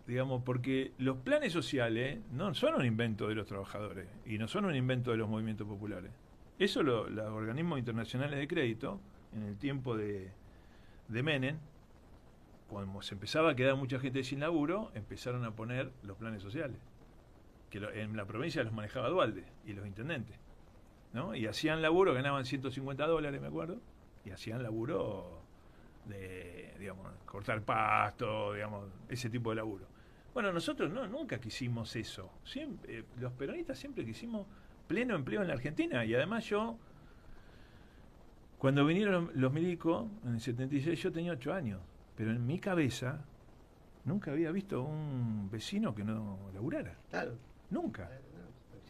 digamos, porque los planes sociales no son un invento de los trabajadores y no son un invento de los movimientos populares. Eso los organismos internacionales de crédito, en el tiempo de Menem, cuando se empezaba a quedar mucha gente sin laburo, empezaron a poner los planes sociales, que en la provincia los manejaba Duhalde y los intendentes, ¿no? Y hacían laburo, ganaban $150, me acuerdo, y hacían laburo de, digamos, cortar pasto, digamos, ese tipo de laburo. Bueno, nosotros nunca quisimos eso. Siempre, los peronistas siempre quisimos pleno empleo en la Argentina. Y además cuando vinieron los milicos, en el 76, yo tenía 8 años. Pero en mi cabeza nunca había visto un vecino que no laburara. Claro. Nunca.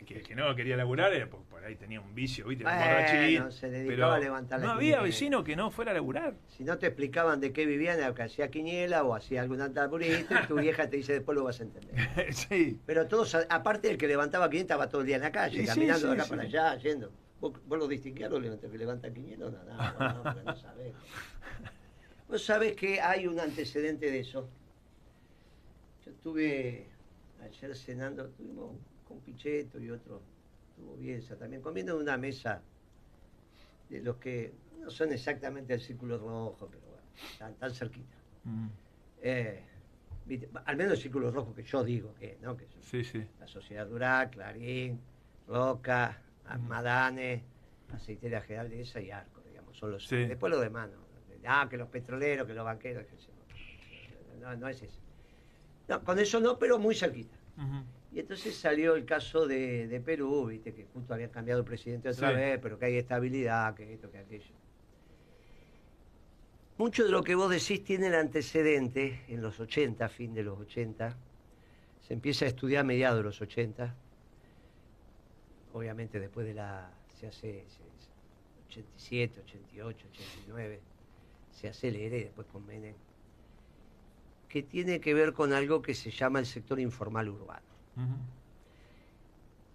Que no quería laburar, por ahí tenía un vicio, ¿viste? Bueno, se dedicaba a levantar la no había vecino que no fuera a laburar. Si no te explicaban de qué vivían, que hacía quiniela o hacía algún altaburito, y tu vieja te dice, después lo vas a entender. Sí. Pero todos, aparte del que levantaba quiniela, estaba todo el día en la calle, caminando de acá para allá, yendo. ¿Vos lo distinguías los que levantan quiniela? No, pero no sabés. Vos sabés que hay un antecedente de eso. Yo estuve ayer cenando, estuvimos con Pichetto y otro, estuvo Bielsa también, comiendo en una mesa de los que no son exactamente el círculo rojo, pero bueno, están tan cerquita. Al menos el círculo rojo que yo digo que, ¿no? Que son la Sociedad Durac, Clarín, Roca, Madane, Aceitera General de esa y Arco, digamos, son los después los demás, ¿no? Que los petroleros, que los banqueros, no es eso. No, con eso no, pero muy cerquita. Y entonces salió el caso de Perú, viste, que justo habían cambiado el presidente otra vez, pero que hay estabilidad, que esto, que aquello. Mucho de lo que vos decís tiene el antecedente en los 80, fin de los 80. Se empieza a estudiar a mediados de los 80. Obviamente después se hace 87, 88, 89. Se acelera y después con Menem, que tiene que ver con algo que se llama el sector informal urbano.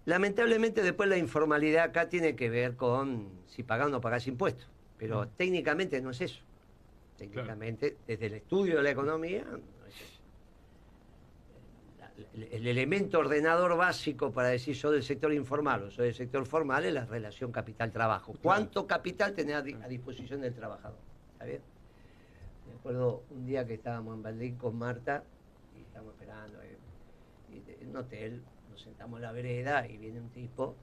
Lamentablemente después la informalidad acá tiene que ver con si pagás o no pagás impuestos, pero técnicamente no es eso. Técnicamente, desde el estudio de la economía, no es eso. El elemento ordenador básico para decir soy del sector informal o soy del sector formal es la relación capital-trabajo. ¿Cuánto capital tenés a disposición del trabajador? ¿Está bien? Me acuerdo un día que estábamos en Berlín con Marta y estábamos esperando en un hotel, nos sentamos en la vereda y viene un tipo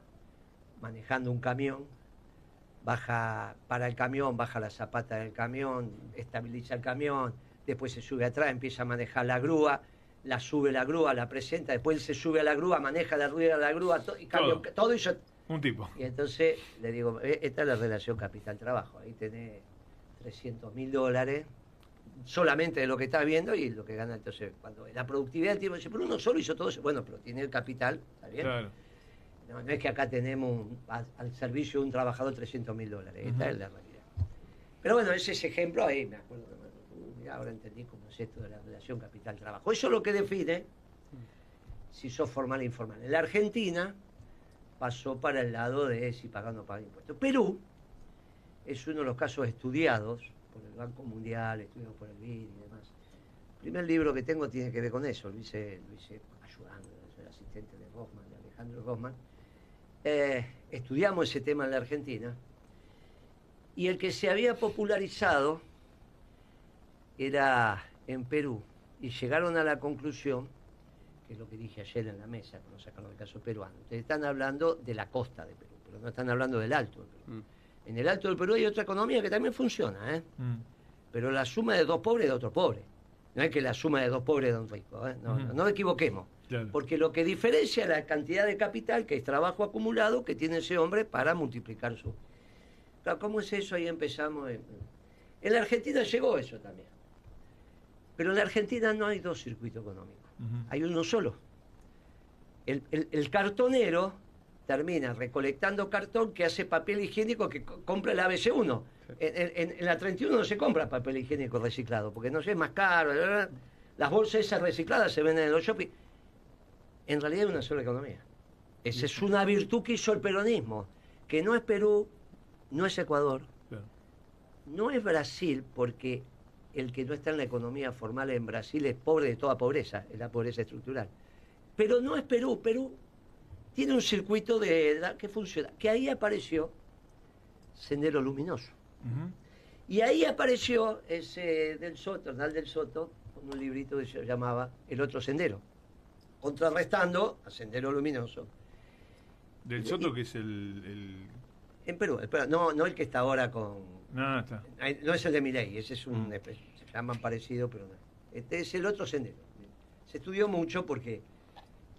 manejando un camión, para el camión, baja la zapata del camión, estabiliza el camión, después se sube atrás, empieza a manejar la grúa, la sube la grúa, la presenta, después él se sube a la grúa, maneja la rueda de la grúa, todo eso. Un tipo. Y entonces le digo, esta es la relación capital-trabajo, ahí tenés $300.000 solamente de lo que está viendo y lo que gana. Entonces, cuando la productividad del tipo dice, pero uno solo hizo todo eso, bueno, pero tiene el capital, ¿está bien? Claro. No es que acá tenemos al servicio de un trabajador $300.000, esta es la realidad. Pero bueno, ese ejemplo ahí me acuerdo, mirá, ahora entendí cómo es esto de la relación capital-trabajo. Eso es lo que define si sos formal o informal. En la Argentina, pasó para el lado de si pagar o no pagar impuestos. Perú es uno de los casos estudiados por el Banco Mundial, estudiados por el BID y demás. El primer libro que tengo tiene que ver con eso, lo hice ayudando, soy el asistente de Rothman, de Alejandro Rothman. Estudiamos ese tema en la Argentina, y el que se había popularizado era en Perú, y llegaron a la conclusión, que es lo que dije ayer en la mesa, cuando sacaron el caso peruano. Ustedes están hablando de la costa de Perú, pero no están hablando del Alto del Perú. En el Alto del Perú hay otra economía que también funciona, ¿eh? Pero la suma de dos pobres es de otro pobre. No es que la suma de dos pobres es de un rico, ¿eh? No nos equivoquemos. Claro. Porque lo que diferencia es la cantidad de capital, que es trabajo acumulado, que tiene ese hombre para multiplicar su... Claro, ¿cómo es eso? Ahí empezamos. En la Argentina llegó eso también. Pero en la Argentina no hay dos circuitos económicos. Hay uno solo. El cartonero termina recolectando cartón que hace papel higiénico que compra el ABC1. Sí. En la 31 no se compra papel higiénico reciclado, porque no sé, es más caro. ¿Verdad? Las bolsas esas recicladas se venden en los shopping. En realidad es una sola economía. Esa es una virtud que hizo el peronismo, que no es Perú, no es Ecuador, claro. No es Brasil, porque el que no está en la economía formal en Brasil es pobre de toda pobreza, es la pobreza estructural. Pero no es Perú. Perú tiene un circuito que funciona, que ahí apareció Sendero Luminoso. Y ahí apareció ese Hernán del Soto, con un librito que se llamaba El Otro Sendero, contrarrestando a Sendero Luminoso. Del Soto, que es el... En Perú, no el que está ahora con... No, está. No es el de Milei, ese es un... Se llaman parecido, pero no. Este es El Otro Sendero. Se estudió mucho porque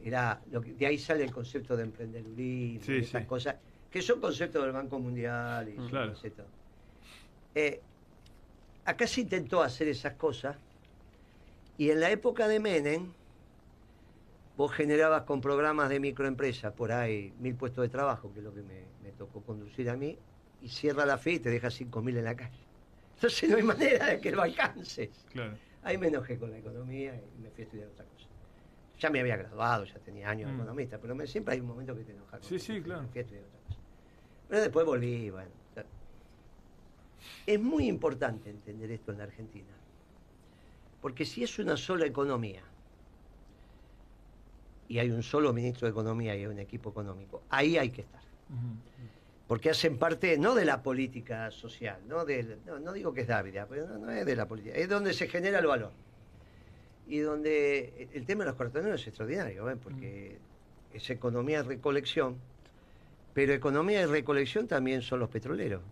de ahí sale el concepto de emprendedurismo, sí, esas cosas, que son conceptos del Banco Mundial y claro. Todo. Acá se intentó hacer esas cosas, y en la época de Menem vos generabas con programas de microempresa por ahí 1000 puestos de trabajo, que es lo que me tocó conducir a mí, y cierra la FE y te deja 5000 en la calle. Entonces no hay manera de que lo alcances. Claro. Ahí me enojé con la economía y me fui a estudiar otra cosa. Ya me había graduado, ya tenía años de economista, pero siempre hay un momento que te enojas. Sí, claro. Me fui a estudiar otra cosa. Pero después volví, bueno. Es muy importante entender esto en la Argentina, porque si es una sola economía, y hay un solo ministro de Economía y hay un equipo económico, ahí hay que estar. Porque hacen parte, no de la política social, no digo que es Dávila, pero no es de la política, es donde se genera el valor. Y donde el tema de los cartoneros es extraordinario, ¿ven? Porque es economía de recolección, pero economía de recolección también son los petroleros.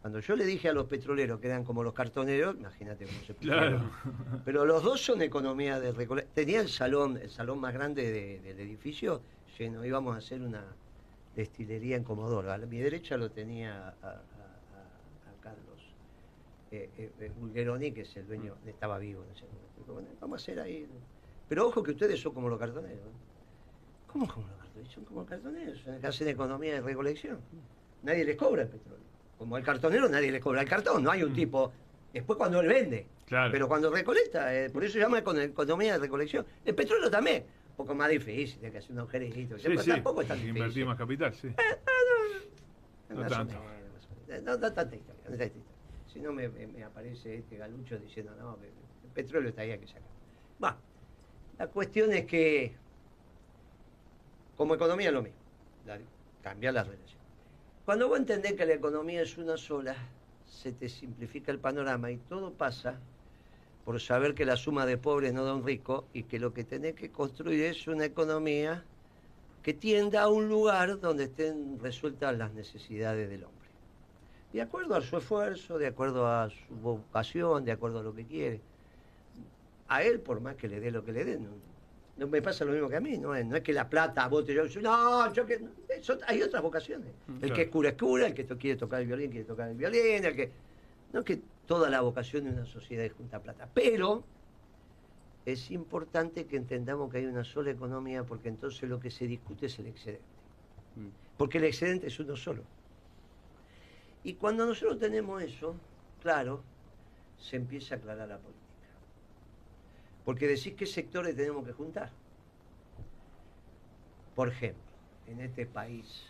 Cuando yo le dije a los petroleros que eran como los cartoneros, imagínate cómo se pusieron. Claro. Pero los dos son economía de recolección. Tenía el salón más grande del edificio lleno. Íbamos a hacer una destilería en Comodoro. A mi derecha lo tenía a Carlos Bulgeroni, que es el dueño, estaba vivo en ese momento. Bueno, vamos a hacer ahí. Pero ojo que ustedes son como los cartoneros. ¿Cómo como los cartoneros? Son como los cartoneros, hacen economía de recolección. Nadie les cobra el petróleo. Como el cartonero nadie le cobra el cartón, no hay un tipo, después cuando él vende, claro. Pero cuando recolecta, por eso se llama economía de recolección. El petróleo también, un poco más difícil, hay que hacer un agujerito, sí, tampoco es tan difícil. Invertir más capital, sí. No tanto. No tanta historia, Si no me aparece este galucho diciendo, no, el petróleo está ahí, hay que sacar. Bueno, la cuestión es que, como economía es lo mismo, cambiar las relaciones. Cuando vos entendés que la economía es una sola, se te simplifica el panorama y todo pasa por saber que la suma de pobres no da un rico y que lo que tenés que construir es una economía que tienda a un lugar donde estén resueltas las necesidades del hombre. De acuerdo a su esfuerzo, de acuerdo a su vocación, de acuerdo a lo que quiere. A él, por más que le dé lo que le dé, no me pasa lo mismo que a mí, no es que la plata vote yo hay otras vocaciones. El que es cura, el que quiere tocar el violín, el que... No es que toda la vocación de una sociedad es juntar plata, pero es importante que entendamos que hay una sola economía, porque entonces lo que se discute es el excedente. Porque el excedente es uno solo. Y cuando nosotros tenemos eso, claro, se empieza a aclarar la política. Porque decís qué sectores tenemos que juntar. Por ejemplo, en este país,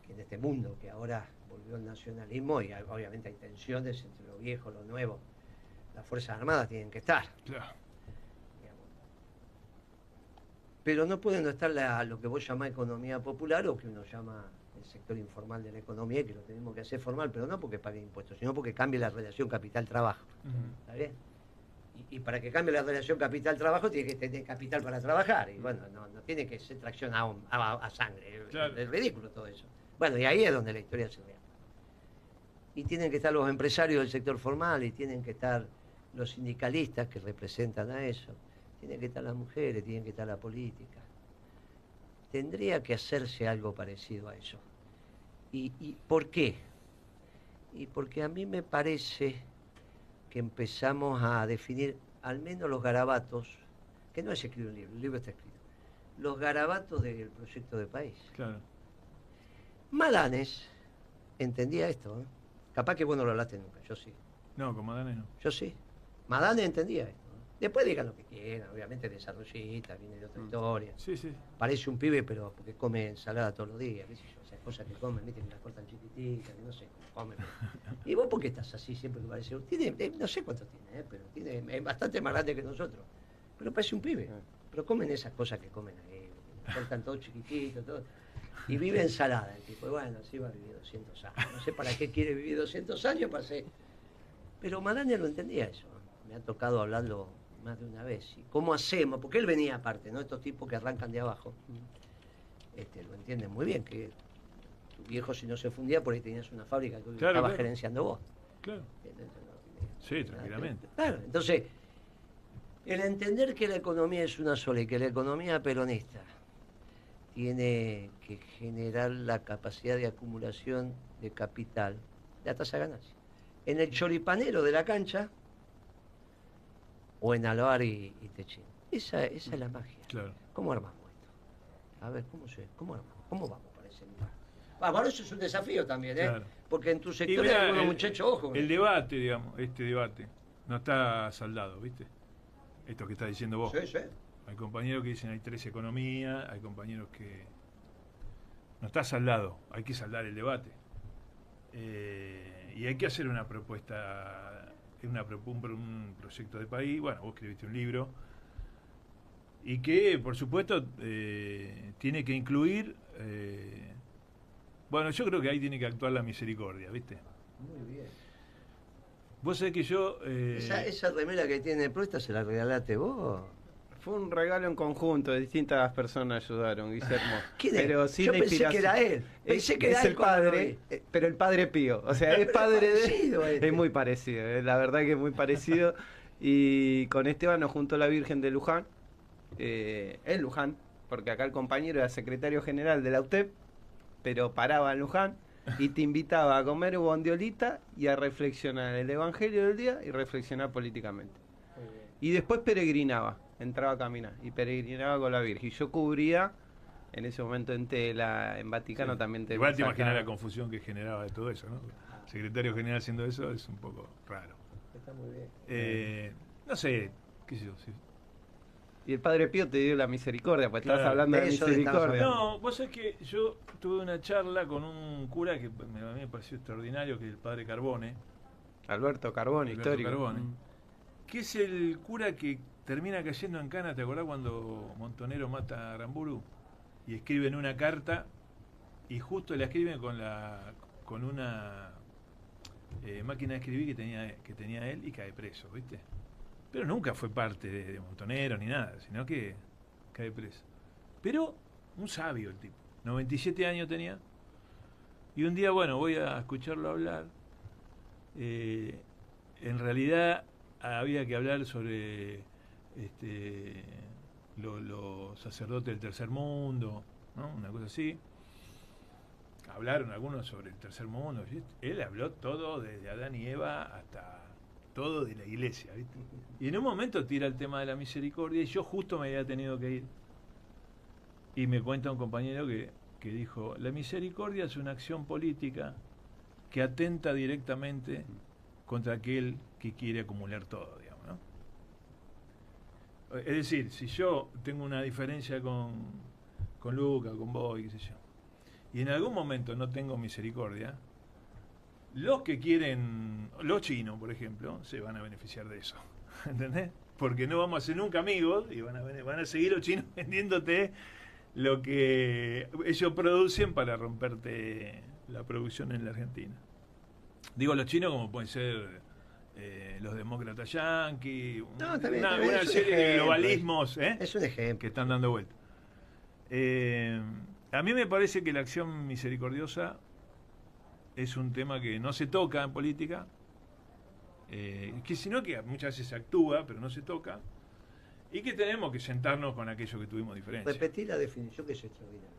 que en este mundo que ahora volvió el nacionalismo, y obviamente hay tensiones entre lo viejo, lo nuevo, las Fuerzas Armadas tienen que estar. Claro. Digamos. Pero no puede no estar lo que vos llamás economía popular, o que uno llama el sector informal de la economía, que lo tenemos que hacer formal, pero no porque pague impuestos, sino porque cambie la relación capital-trabajo. ¿Está bien? Y para que cambie la relación capital-trabajo tiene que tener capital para trabajar. Y bueno, no tiene que ser tracción a sangre. Claro. Es ridículo todo eso. Bueno, y ahí es donde la historia se ve. Y tienen que estar los empresarios del sector formal, y tienen que estar los sindicalistas que representan a eso. Tienen que estar las mujeres, tienen que estar la política. Tendría que hacerse algo parecido a eso. ¿Y por qué? Y porque a mí me parece que empezamos a definir al menos los garabatos, que no es escribir un libro, el libro está escrito, los garabatos del proyecto de país. Claro. Madanes entendía esto, ¿eh? Capaz que vos no lo hablaste nunca, yo sí. No, con Madanes no. Yo sí. Madanes entendía esto. Después digan lo que quieran, obviamente desarrollista, viene de otra historia. Sí, sí. Parece un pibe, pero porque come ensalada todos los días, qué sé yo, esas cosas que comen, viste, que las cortan chiquititas, que no sé cómo comen. ¿Y vos por qué estás así siempre que parece? Tiene, no sé cuántos tiene, pero es bastante más grande que nosotros. Pero parece un pibe. Pero comen esas cosas que comen ahí, cortan todo chiquitito, todo. Y vive ensalada el tipo. Y bueno, así va a vivir 200 años. No sé para qué quiere vivir 200 años, pero Madanes lo entendía eso. Me ha tocado hablarlo más de una vez. ¿Y cómo hacemos? Porque él venía aparte, ¿no? Estos tipos que arrancan de abajo. Lo entienden muy bien, que tu viejo, si no se fundía, por ahí tenías una fábrica que estabas gerenciando vos. Claro. Sí, tranquilamente. Claro, entonces, el entender que la economía es una sola y que la economía peronista tiene que generar la capacidad de acumulación de capital, la tasa de ganancia, en el choripanero de la cancha o en Alvar y Techín. Esa es la magia. Claro. ¿Cómo armamos esto? A ver, ¿cómo armamos? ¿Cómo vamos para ese lugar? Bueno, eso es un desafío también, ¿eh? Claro. Porque en tu sector hay algunos muchachos, ojo. El debate, digamos, este debate, no está saldado, ¿viste? Esto que estás diciendo vos. Sí, sí. Hay compañeros que dicen hay 3 economías, hay compañeros que no está saldado, hay que saldar el debate. Y hay que hacer una propuesta, un proyecto de país. Bueno, vos escribiste un libro y que, por supuesto, tiene que incluir... bueno, yo creo que ahí tiene que actuar la misericordia, ¿viste? Muy bien. Vos sabés que yo... Esa remera que tiene puesta, ¿se la regalaste vos? Fue un regalo en conjunto, de distintas personas ayudaron, Guillermo. ¿Quién es? Pero sin yo pensé que era él. Pensé que era el padre, pero el padre Pío. O sea, es padre de... Es muy parecido, la verdad que es muy parecido. Y con Esteban nos juntó la Virgen de Luján, en Luján, porque acá el compañero era secretario general de la UTEP, pero paraba en Luján y te invitaba a comer bondiolita y a reflexionar el Evangelio del día y reflexionar políticamente. Y después peregrinaba, entraba a caminar y peregrinaba con la Virgen. Y yo cubría, en ese momento en Tela, en Vaticano sí. también te... Igual te imaginas la confusión que generaba de todo eso, ¿no? Secretario general haciendo eso es un poco raro. Está muy bien. No sé, qué sé yo. Sí. Y el Padre Pío te dio la misericordia, pues claro, estás hablando de misericordia. No, vos sabés que yo tuve una charla con un cura que a mí me pareció extraordinario, que es el Padre Carbone. Alberto Carbone, histórico. Carbone, que es el cura que termina cayendo en cana. ¿Te acordás cuando Montonero mata a Aramburu? Y escriben una carta, y justo la escriben con una máquina de escribir que tenía él, y cae preso, ¿viste? Pero nunca fue parte de Montonero ni nada, sino que cae preso. Pero un sabio el tipo, 97 años tenía. Y un día, bueno, voy a escucharlo hablar. En realidad había que hablar sobre los sacerdotes del tercer mundo, ¿no? Una cosa así. Hablaron algunos sobre el tercer mundo. Él habló todo desde Adán y Eva hasta todo de la iglesia, ¿viste? Y en un momento tira el tema de la misericordia, y yo justo me había tenido que ir. Y me cuenta un compañero que dijo: la misericordia es una acción política que atenta directamente contra aquel que quiere acumular todo, digamos, ¿no? Es decir, si yo tengo una diferencia con con Luca, con vos, qué sé yo. Y en algún momento no tengo misericordia. Los que quieren, los chinos, por ejemplo, se van a beneficiar de eso. ¿Entendés? Porque no vamos a ser nunca amigos y van a seguir los chinos vendiéndote lo que ellos producen para romperte la producción en la Argentina. Digo los chinos como pueden ser los demócratas yanquis, No, también, una serie de globalismos es un ejemplo. que están dando vuelta. A mí me parece que la acción misericordiosa es un tema que no se toca en política, que sino que muchas veces se actúa, pero no se toca, y que tenemos que sentarnos con aquello que tuvimos diferencia. Repetí la definición, que es extraordinaria.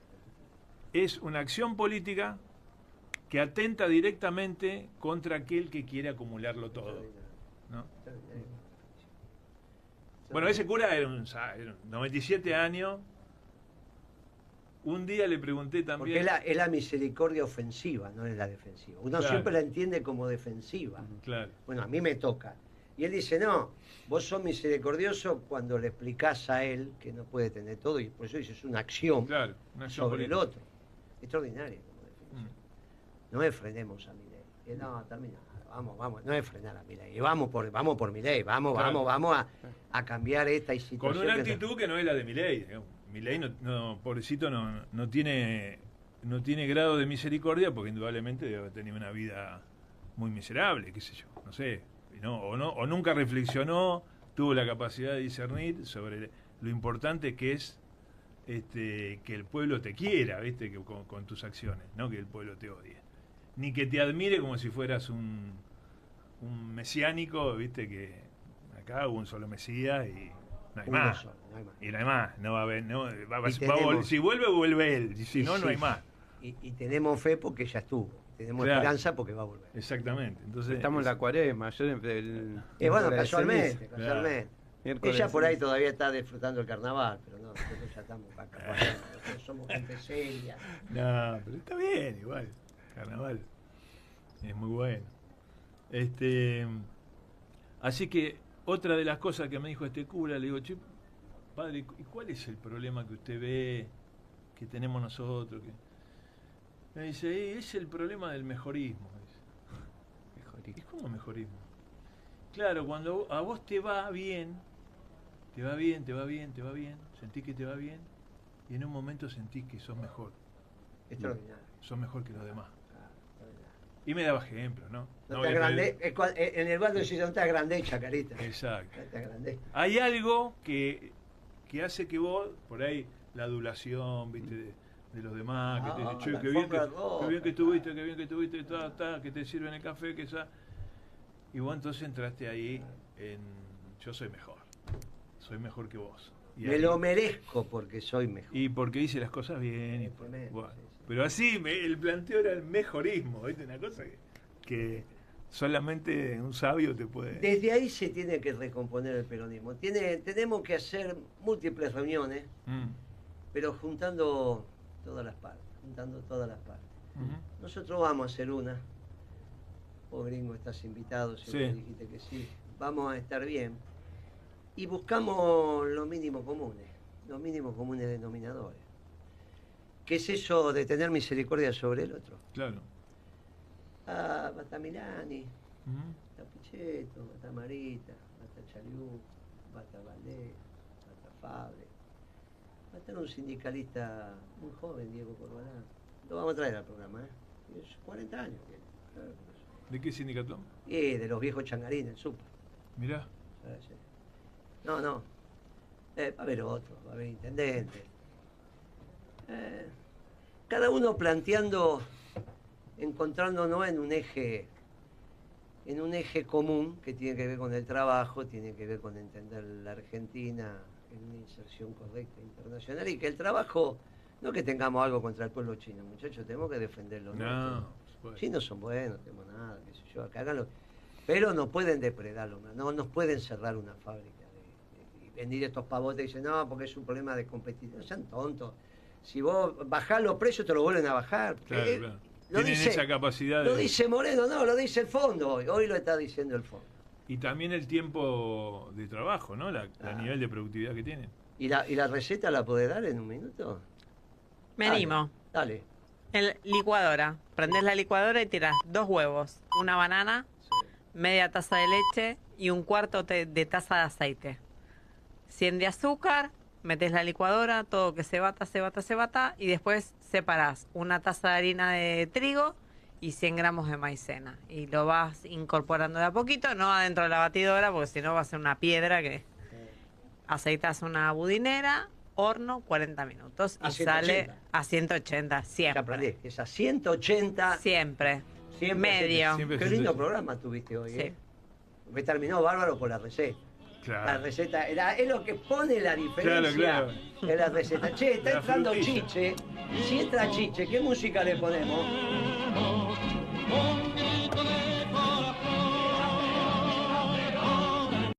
Es una acción política que atenta directamente contra aquel que quiere acumularlo todo, ¿no? Bueno, ese cura era un 97 años. Un día le pregunté también... Porque es la misericordia ofensiva, no es la defensiva. Uno siempre la entiende como defensiva. Claro. Bueno, a mí me toca. Y él dice, no, vos sos misericordioso cuando le explicás a él que no puede tener todo, y por eso dices una acción, Claro, una acción sobre política. el otro. Extraordinaria como definición. No es frenemos a Milei. No, termina. Vamos, no es frenar a Milei. Vamos por Milei, vamos a cambiar esta situación. Con una actitud que no es la de Milei. Milei, pobrecito, no tiene grado de misericordia porque indudablemente debe haber tenido una vida muy miserable, qué sé yo, no sé. O nunca reflexionó, tuvo la capacidad de discernir sobre lo importante que es que el pueblo te quiera, ¿viste? Que con tus acciones, no que el pueblo te odie. Ni que te admire como si fueras un mesiánico, ¿viste? Que acá hubo un solo Mesías y no hay más. Solo, no hay más. Y no hay más, no va a haber, si vuelve él, y si no, Sí, no hay más. Y tenemos fe porque ya estuvo. Tenemos Claro. esperanza porque va a volver. Exactamente. Entonces, Estamos en la cuaresma. Bueno, casualmente. Claro. Miércoles Ella por de ahí ceniza. todavía está disfrutando el carnaval, pero no, nosotros ya estamos acá. Nosotros somos gente seria. No, pero está bien, igual. Carnaval. Es muy bueno. Así que otra de las cosas que me dijo este cura, le digo, che, padre, ¿y cuál es el problema que usted ve que tenemos nosotros? Me dice, es el problema del mejorismo. Me dice. ¿Y cómo mejorismo? Claro, cuando a vos te va bien, sentís que te va bien, y en un momento sentís que sos mejor. Extraordinario. Sos mejor que los demás. Y me daba ejemplos, ¿no? No te agrandé, en el barrio decís, no te agrandé, chacarita. Exacto. No te agrandé. Hay algo que hace que vos, por ahí, la adulación, ¿viste? De los demás, que te dicen, che, la qué bien alfombra que estuviste, que te sirven el café, que esa... Y vos entonces entraste ahí en yo soy mejor que vos. Y Me ahí- lo merezco porque soy mejor. Y porque hice las cosas bien. Y Tremendo, bueno. sí, sí. Pero así, el planteo era el mejorismo, ¿viste? Una cosa que solamente un sabio te puede... Desde ahí se tiene que recomponer el peronismo. Tenemos que hacer múltiples reuniones, Mm. pero juntando todas las partes. Ujú. Nosotros vamos a hacer una. Vos, Gringo, estás invitado, siempre Sí. dijiste que sí. Vamos a estar bien. Y buscamos los mínimos comunes denominadores. ¿Qué es eso de tener misericordia sobre el otro? Claro. Va a estar Milani, Ujú. va a estar Pichetto, va a estar Marita, va a estar Chaliú, va a estar Valdés, va a estar Fabre, va a estar un sindicalista muy joven, Diego Corbalán. Lo vamos a traer al programa, ¿eh? Tiene 40 años tiene. Claro que sí. ¿De qué sindicato? Y de los viejos changarines, el super. Mirá. Sí. No. Va a haber otro, va a haber intendente. Cada uno planteando, encontrándonos en un eje común que tiene que ver con el trabajo, tiene que ver con entender la Argentina en una inserción correcta internacional, y que el trabajo, no que tengamos algo contra el pueblo chino, muchachos, tenemos que defenderlo. No, Los chinos son buenos, no tenemos nada, qué sé yo, acá háganlo. Pero no pueden depredarlo, no nos pueden cerrar una fábrica y venir estos pavotes y dicen, no, porque es un problema de competitividad. No sean tontos. Si vos bajás los precios, te los vuelven a bajar. Claro, claro. Lo Tienen esa capacidad Lo de... dice Moreno, no, lo dice el fondo hoy. Hoy lo está diciendo el fondo. Y también el tiempo de trabajo, ¿no? El nivel de productividad que tienen. ¿Y la receta la podés dar en un minuto? Me animo. Dale. Licuadora. Prendés la licuadora y tirás 2 huevos, una banana, media taza de leche y 1/4 de taza de aceite. 100 de azúcar, metés la licuadora, todo que se bata y después separás una taza de harina de trigo y 100 gramos de maicena. Y lo vas incorporando de a poquito, no adentro de la batidora, porque si no va a ser una piedra que... Aceitas una budinera, horno, 40 minutos y sale a 180, siempre. Ya aprendí, es a 180. Siempre. Siempre. Medio. Siempre. Qué lindo programa tuviste hoy, Sí. Me terminó bárbaro con la receta. Claro. La receta es lo que pone la diferencia Claro. en la receta. Che, está La entrando frutilla. Chiche. Si entra Chiche, ¿qué música le ponemos?